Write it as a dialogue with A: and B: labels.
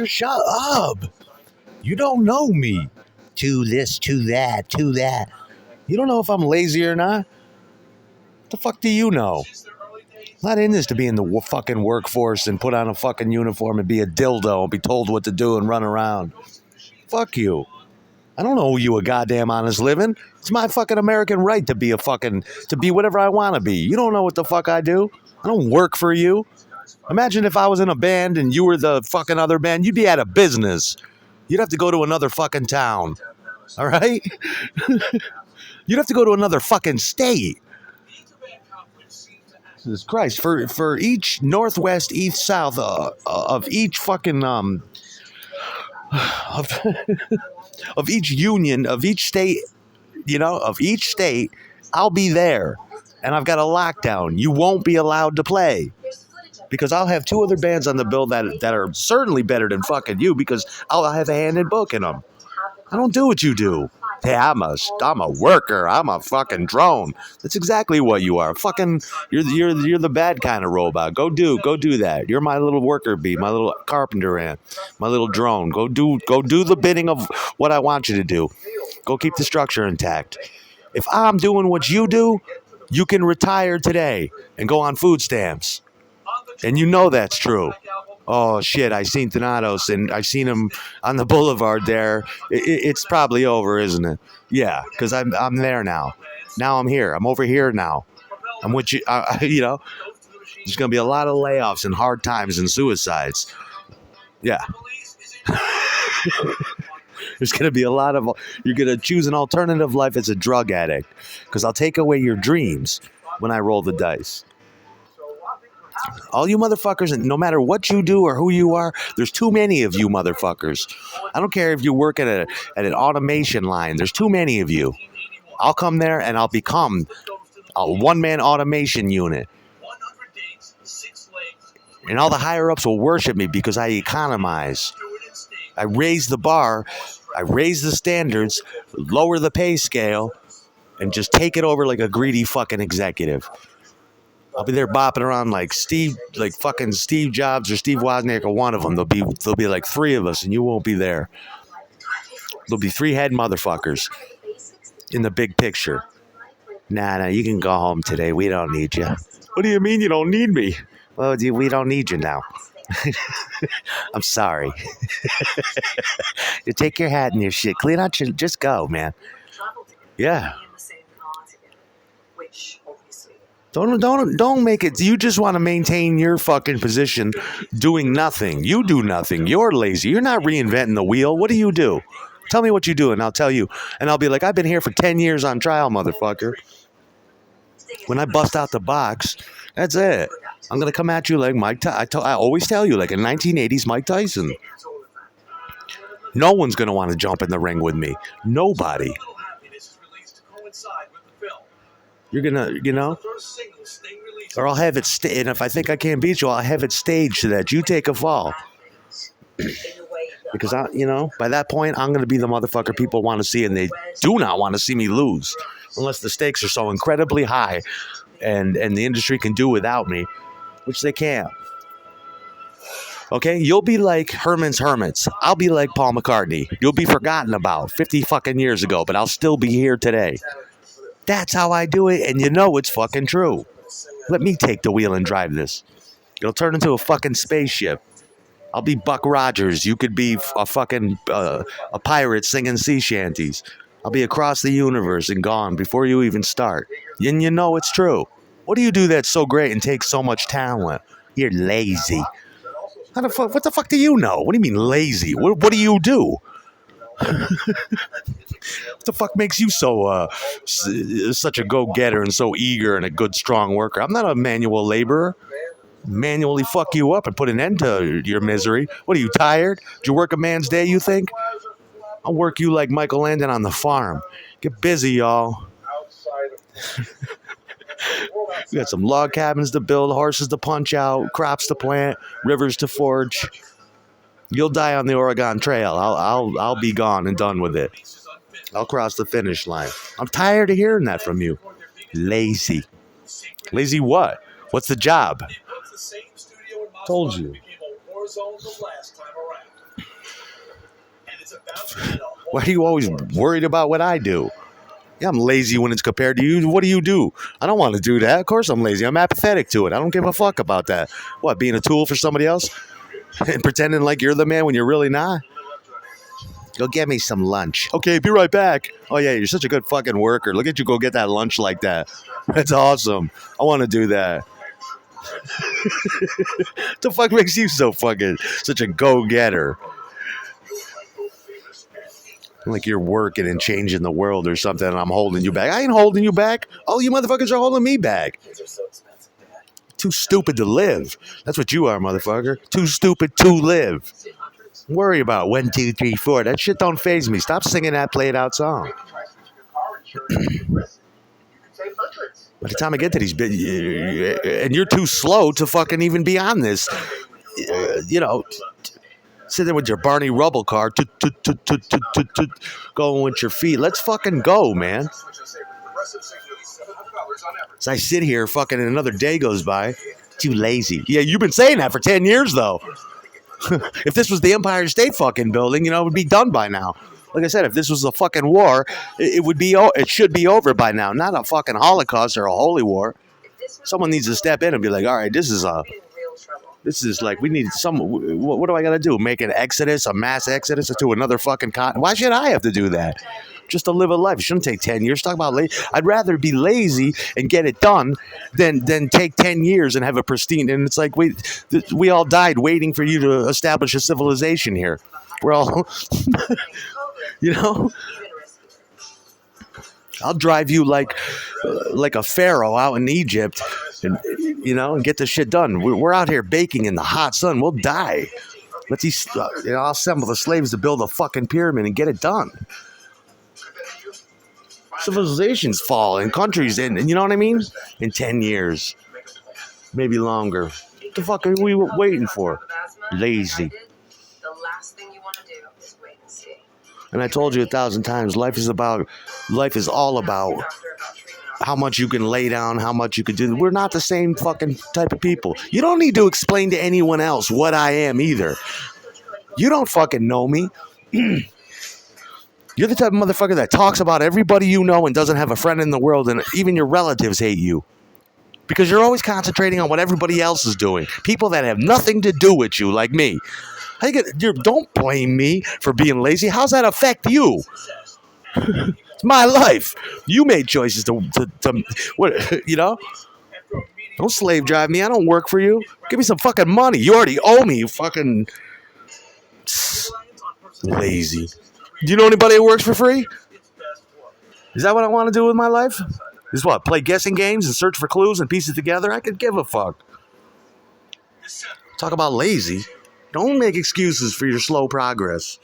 A: Shut up. You don't know me. To this, to that, to that. You don't know if I'm lazy or not. What the fuck do you know? I'm not in this to be in the fucking workforce and put on a fucking uniform and be a dildo and be told what to do and run around. Fuck you. I don't owe you a goddamn honest living. It's my fucking American right to be to be whatever I want to be. You don't know what the fuck I do. I don't work for you. Imagine if I was in a band and you were the fucking other band. You'd be out of business. You'd have to go to another fucking town. All right? You'd have to go to another fucking state. Jesus Christ. For each northwest, east, south of each fucking of, of each union, of each state, of each state, I'll be there. And I've got a lockdown. You won't be allowed to play. Because I'll have two other bands on the bill that are certainly better than fucking you because I'll have a hand in booking them. I don't do what you do. Hey, I'm a worker. I'm a fucking drone. That's exactly what you are. Fucking, you're the bad kind of robot. Go do that. You're my little worker bee, my little carpenter ant, my little drone. Go do the bidding of what I want you to do. Go keep the structure intact. If I'm doing what you do, you can retire today and go on food stamps. And you know that's true. Oh, shit, I seen Thanatos, and I seen him on the boulevard there. It's probably over, isn't it? Yeah, because I'm there now. Now I'm here. I'm over here now. I'm with you, There's going to be a lot of layoffs and hard times and suicides. Yeah. There's going to be a lot of... You're going to choose an alternative life as a drug addict because I'll take away your dreams when I roll the dice. All you motherfuckers, and no matter what you do or who you are, there's too many of you motherfuckers. I don't care if you work at an automation line. There's too many of you. I'll come there and I'll become a one-man automation unit. And all the higher-ups will worship me because I economize. I raise the bar, I raise the standards, lower the pay scale, and just take it over like a greedy fucking executive. I'll be there bopping around like fucking Steve Jobs or Steve Wozniak or one of them. There'll be like three of us and you won't be there. There'll be three head motherfuckers in the big picture. Nah, you can go home today. We don't need you. What do you mean you don't need me? Well, we don't need you now. I'm sorry. You take your hat and your shit. Clean out your... Just go, man. Yeah. Don't make it. You just want to maintain your fucking position doing nothing. You do nothing. You're lazy. You're not reinventing the wheel. What do you do? Tell me what you do and I'll tell you. And I'll be like, I've been here for 10 years on trial, motherfucker. When I bust out the box, that's it. I'm going to come at you like Mike Tyson. I always tell you, like a 1980s Mike Tyson. No one's going to want to jump in the ring with me. Nobody. You're going to, or I'll have it, and if I think I can't beat you, I'll have it staged so that you take a fall. Because, by that point, I'm going to be the motherfucker people want to see, and they do not want to see me lose. Unless the stakes are so incredibly high and the industry can do without me, which they can't. Okay? You'll be like Herman's Hermits. I'll be like Paul McCartney. You'll be forgotten about 50 fucking years ago, but I'll still be here today. That's how I do it, and it's fucking true. Let me take the wheel and drive this. It'll turn into a fucking spaceship. I'll be Buck Rogers. You could be a fucking a pirate singing sea shanties. I'll be across the universe and gone before you even start. And it's true. What do you do that's so great and takes so much talent? You're lazy. What the fuck do you know? What do you mean lazy? What do you do? What the fuck makes you so such a go-getter and so eager and a good, strong worker? I'm not a manual laborer. Manually fuck you up and put an end to your misery. What are you, tired? Did you work a man's day, you think? I'll work you like Michael Landon on the farm. Get busy, y'all. We got some log cabins to build, horses to punch out, crops to plant, rivers to forge. You'll die on the Oregon Trail. I'll be gone and done with it. I'll cross the finish line. I'm tired of hearing that from you. Lazy. Lazy what? What's the job? Told you. Why are you always worried about what I do? Yeah, I'm lazy when it's compared to you. What do? I don't want to do that. Of course I'm lazy. I'm apathetic to it. I don't give a fuck about that. What, being a tool for somebody else? And pretending like you're the man when you're really not? Go get me some lunch. Okay, be right back. Oh, yeah, you're such a good fucking worker. Look at you go get that lunch like that. That's awesome. I want to do that. What the fuck makes you so fucking such a go-getter? Like you're working and changing the world or something, and I'm holding you back. I ain't holding you back. All you motherfuckers are holding me back. Too stupid to live. That's what you are, motherfucker. Too stupid to live. Worry about 1, 2, 3, 4. That shit don't faze me. Stop singing that played out song. By the time I get to these bits, and you're too slow to fucking even be on this, sit there with your Barney Rubble car, going with your feet. Let's fucking go, man. As I sit here, fucking, and another day goes by. Too lazy. Yeah, you've been saying that for 10 years, though. If this was the Empire State fucking building, it would be done by now. Like I said, if this was a fucking war, it should be over by now. Not a fucking Holocaust or a holy war. Someone needs to step in and be like, all right, this is like, we need what do I got to do? Make a mass exodus to another fucking continent? Why should I have to do that? Just to live a life. It shouldn't take 10 years. Talk about lazy. I'd rather be lazy and get it done than take 10 years and have a pristine. And it's like, we all died waiting for you to establish a civilization here. We're all, I'll drive you like a pharaoh out in Egypt and get this shit done. We're out here baking in the hot sun. We'll die. I'll assemble the slaves to build a fucking pyramid and get it done. Civilizations fall in countries, and you know what I mean? In 10 years. Maybe longer. What the fuck are we waiting for? Lazy. And I told you 1,000 times, life is all about how much you can lay down, how much you can do. We're not the same fucking type of people. You don't need to explain to anyone else what I am either. You don't fucking know me. You're the type of motherfucker that talks about everybody you know and doesn't have a friend in the world, and even your relatives hate you. Because you're always concentrating on what everybody else is doing. People that have nothing to do with you, like me. Don't blame me for being lazy. How's that affect you? It's my life. You made choices to Don't slave drive me. I don't work for you. Give me some fucking money. You already owe me, you fucking lazy. Do you know anybody who works for free? Is that what I want to do with my life? Is what? Play guessing games and search for clues and piece it together? I could give a fuck. Talk about lazy. Don't make excuses for your slow progress.